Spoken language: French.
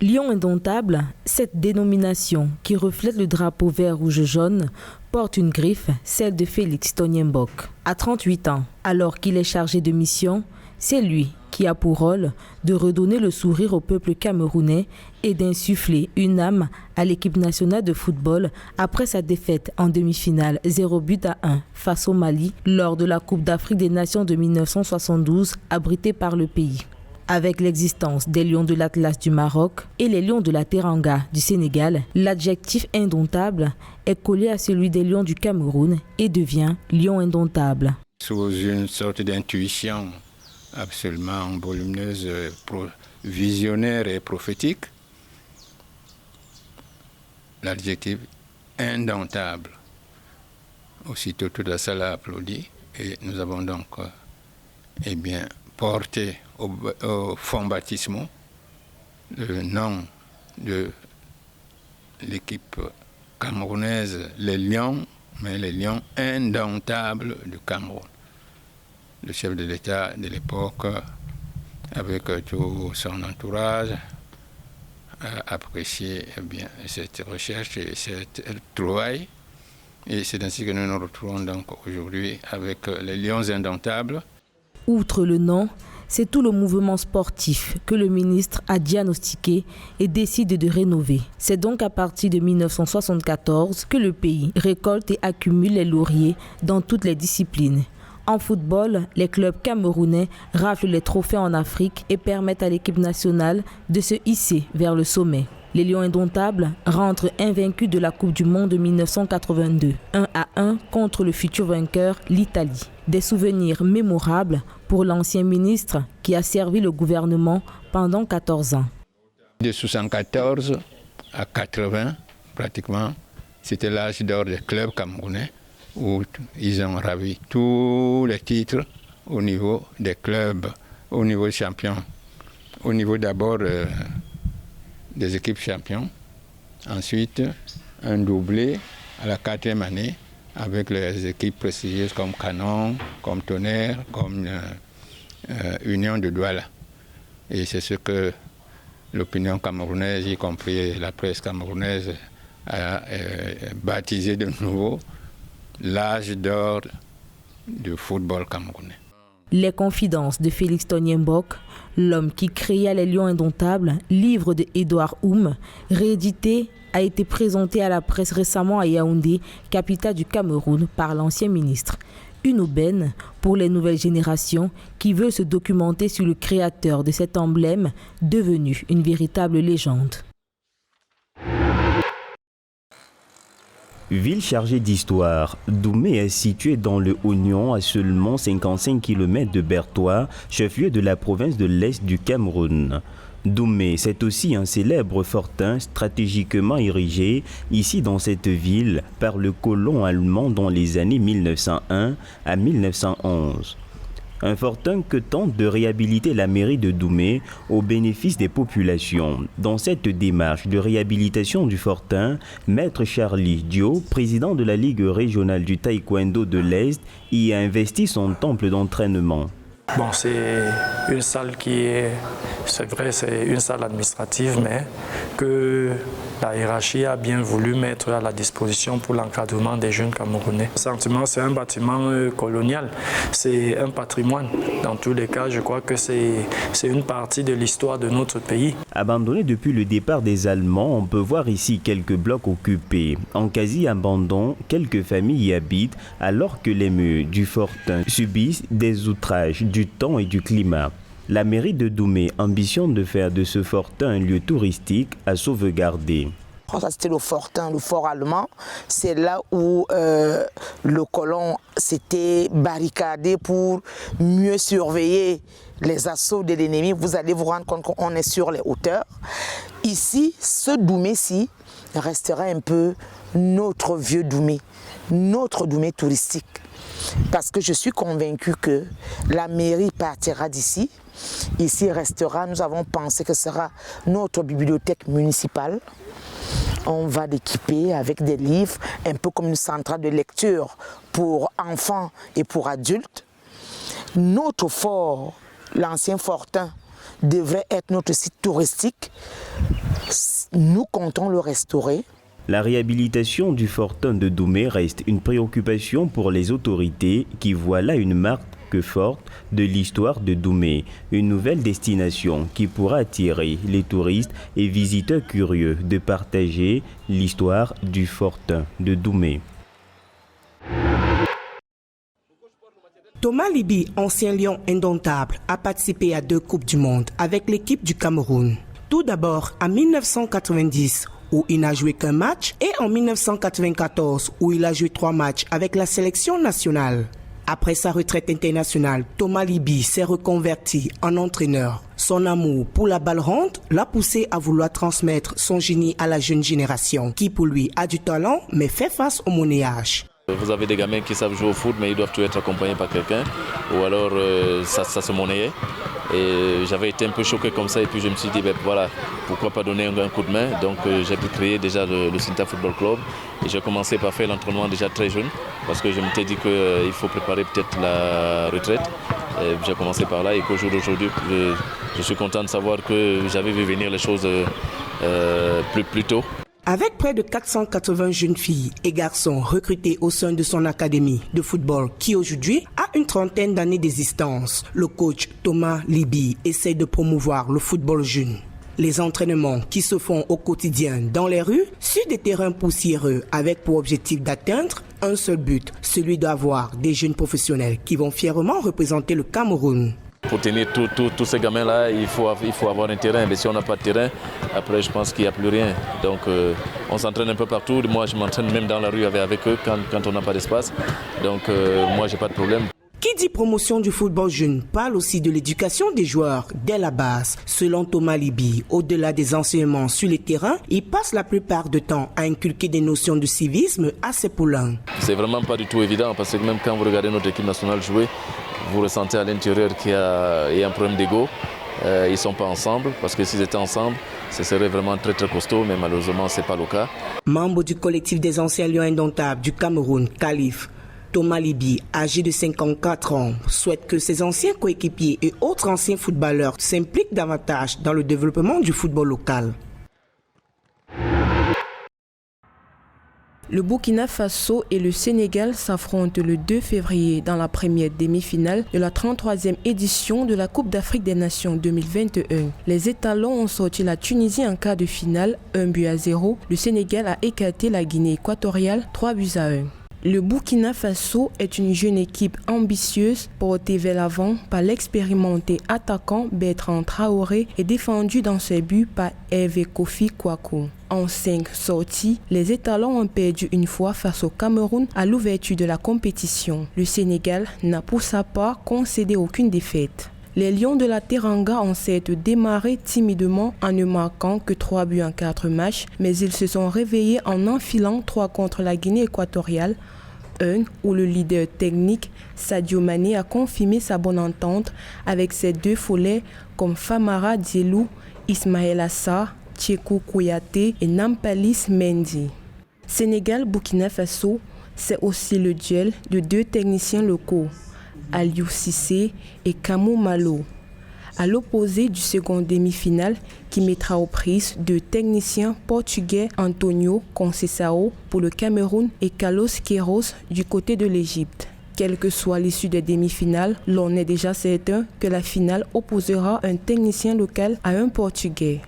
Lion indomptable, cette dénomination qui reflète le drapeau vert-rouge-jaune porte une griffe, celle de Félix Tonyenbok. À 38 ans, alors qu'il est chargé de mission, c'est lui qui a pour rôle de redonner le sourire au peuple camerounais et d'insuffler une âme à l'équipe nationale de football après sa défaite en demi-finale 0-1 face au Mali lors de la Coupe d'Afrique des Nations de 1972 abritée par le pays. Avec l'existence des Lions de l'Atlas du Maroc et les Lions de la Teranga du Sénégal, l'adjectif indomptable est collé à celui des Lions du Cameroun et devient Lion indomptable. Sous une sorte d'intuition absolument volumineuse, visionnaire et prophétique, l'adjectif indomptable. Aussitôt toute la salle a applaudi et nous avons donc porté au fond baptismaux le nom de l'équipe camerounaise, les Lions, mais les Lions indomptables du Cameroun. Le chef de l'État de l'époque, avec tout son entourage, a apprécié cette recherche et cette trouvaille. Et c'est ainsi que nous nous retrouvons donc aujourd'hui avec les Lions indomptables. Outre le nom, c'est tout le mouvement sportif que le ministre a diagnostiqué et décide de rénover. C'est donc à partir de 1974 que le pays récolte et accumule les lauriers dans toutes les disciplines. En football, les clubs camerounais raflent les trophées en Afrique et permettent à l'équipe nationale de se hisser vers le sommet. Les Lions indomptables rentrent invaincus de la Coupe du Monde de 1982, 1-1 contre le futur vainqueur, l'Italie. Des souvenirs mémorables pour l'ancien ministre qui a servi le gouvernement pendant 14 ans. De 1974 à 80, pratiquement, c'était l'âge d'or des clubs camerounais où ils ont ravi tous les titres au niveau des clubs, au niveau champion, au niveau d'abord des équipes champions. Ensuite, un doublé à la 4e année avec les équipes prestigieuses comme Canon, comme Tonnerre, comme Union de Douala. Et c'est ce que l'opinion camerounaise, y compris la presse camerounaise, a baptisé de nouveau l'âge d'or du football camerounais. Les confidences de Félix Tonyenbok, l'homme qui créa les Lions indomptables, livre de Édouard Oum, réédité, a été présenté à la presse récemment à Yaoundé, capitale du Cameroun, par l'ancien ministre. Une aubaine pour les nouvelles générations qui veulent se documenter sur le créateur de cet emblème devenu une véritable légende. Ville chargée d'histoire, Doumé est située dans le Oignon, à seulement 55 km de Bertoua, chef-lieu de la province de l'Est du Cameroun. Doumé, c'est aussi un célèbre fortin stratégiquement érigé ici dans cette ville par le colon allemand dans les années 1901 à 1911. Un fortin que tente de réhabiliter la mairie de Doumé au bénéfice des populations. Dans cette démarche de réhabilitation du fortin, Maître Charlie Dio, président de la Ligue régionale du taekwondo de l'Est, y a investi son temple d'entraînement. Bon, c'est une salle c'est vrai, c'est une salle administrative, mais que la hiérarchie a bien voulu mettre à la disposition pour l'encadrement des jeunes Camerounais. Sentiment, c'est un bâtiment colonial, c'est un patrimoine. Dans tous les cas, je crois que c'est une partie de l'histoire de notre pays. Abandonné depuis le départ des Allemands, on peut voir ici quelques blocs occupés. En quasi-abandon, quelques familles y habitent alors que les murs du fortin subissent des outrages du temps et du climat. La mairie de Doumé ambitionne de faire de ce fortin un lieu touristique à sauvegarder. Ça, c'était le fortin, le fort allemand. C'est là où le colon s'était barricadé pour mieux surveiller les assauts de l'ennemi. Vous allez vous rendre compte qu'on est sur les hauteurs. Ici, ce Doumé-ci restera un peu notre vieux Doumé, notre Doumé touristique. Parce que je suis convaincu que la mairie partira d'ici. Ici restera, nous avons pensé que ce sera notre bibliothèque municipale. On va l'équiper avec des livres, un peu comme une centrale de lecture pour enfants et pour adultes. Notre fort, l'ancien fortin, devrait être notre site touristique. Nous comptons le restaurer. La réhabilitation du fortin de Doumé reste une préoccupation pour les autorités qui voient là une marque forte de l'histoire de Doumé, une nouvelle destination qui pourra attirer les touristes et visiteurs curieux de partager l'histoire du fortin de Doumé. Thomas Libi, ancien lion indomptable, a participé à 2 Coupes du Monde avec l'équipe du Cameroun. Tout d'abord en 1990, où il n'a joué qu'un match, et en 1994, où il a joué 3 matchs avec la sélection nationale. Après sa retraite internationale, Thomas Libi s'est reconverti en entraîneur. Son amour pour la balle ronde l'a poussé à vouloir transmettre son génie à la jeune génération, qui pour lui a du talent, mais fait face au monnayage. Vous avez des gamins qui savent jouer au foot, mais ils doivent tout être accompagnés par quelqu'un, ou alors ça se monnayait. Et j'avais été un peu choqué comme ça, et puis je me suis dit, voilà, pourquoi pas donner un coup de main. Donc j'ai pu créer déjà le Sinta Football Club, et j'ai commencé par faire l'entraînement déjà très jeune, parce que je m'étais dit qu'il faut préparer peut-être la retraite. Et j'ai commencé par là, et qu'au jour d'aujourd'hui, je suis content de savoir que j'avais vu venir les choses plus tôt. Avec près de 480 jeunes filles et garçons recrutés au sein de son académie de football qui aujourd'hui a une trentaine d'années d'existence, le coach Thomas Libi essaie de promouvoir le football jeune. Les entraînements qui se font au quotidien dans les rues, sur des terrains poussiéreux avec pour objectif d'atteindre un seul but, celui d'avoir des jeunes professionnels qui vont fièrement représenter le Cameroun. Pour tenir tous ces gamins-là, il faut avoir un terrain. Mais si on n'a pas de terrain, après je pense qu'il n'y a plus rien. Donc on s'entraîne un peu partout. Moi je m'entraîne même dans la rue avec eux quand on n'a pas d'espace. Donc moi j'ai pas de problème. Qui dit promotion du football jeune parle aussi de l'éducation des joueurs dès la base. Selon Thomas Libi, au-delà des enseignements sur les terrains, il passe la plupart du temps à inculquer des notions de civisme à ses poulains. C'est vraiment pas du tout évident, parce que même quand vous regardez notre équipe nationale jouer, vous ressentez à l'intérieur qu'il y a un problème d'ego. Ils ne sont pas ensemble, parce que s'ils étaient ensemble, ce serait vraiment très très costaud, mais malheureusement ce n'est pas le cas. Membre du collectif des anciens lions indomptables du Cameroun, Calif, Thomas Libi, âgé de 54 ans, souhaite que ses anciens coéquipiers et autres anciens footballeurs s'impliquent davantage dans le développement du football local. Le Burkina Faso et le Sénégal s'affrontent le 2 février dans la première demi-finale de la 33e édition de la Coupe d'Afrique des Nations 2021. Les étalons ont sorti la Tunisie en quart de finale, 1-0. Le Sénégal a écarté la Guinée équatoriale, 3-1. Le Burkina Faso est une jeune équipe ambitieuse portée vers l'avant par l'expérimenté attaquant Bertrand Traoré et défendu dans ses buts par Hervé Kofi Kouakou. En 5 sorties, les étalons ont perdu une fois face au Cameroun à l'ouverture de la compétition. Le Sénégal n'a pour sa part concédé aucune défaite. Les Lions de la Teranga ont certes démarré timidement en ne marquant que 3 buts en 4 matchs, mais ils se sont réveillés en enfilant 3 contre la Guinée équatoriale, où le leader technique Sadio Mané a confirmé sa bonne entente avec ses 2 follets comme Famara Diélo, Ismaël Assar, Tchekou Kouyaté et Nampalis Mendy. Sénégal-Burkina Faso, c'est aussi le duel de 2 techniciens locaux, Aliou Cissé et Kamou Malo, à l'opposé du second demi-finale qui mettra aux prises 2 techniciens portugais, Antonio Conceição pour le Cameroun et Carlos Queiroz du côté de l'Égypte. Quelle que soit l'issue des demi-finales, l'on est déjà certain que la finale opposera un technicien local à un portugais.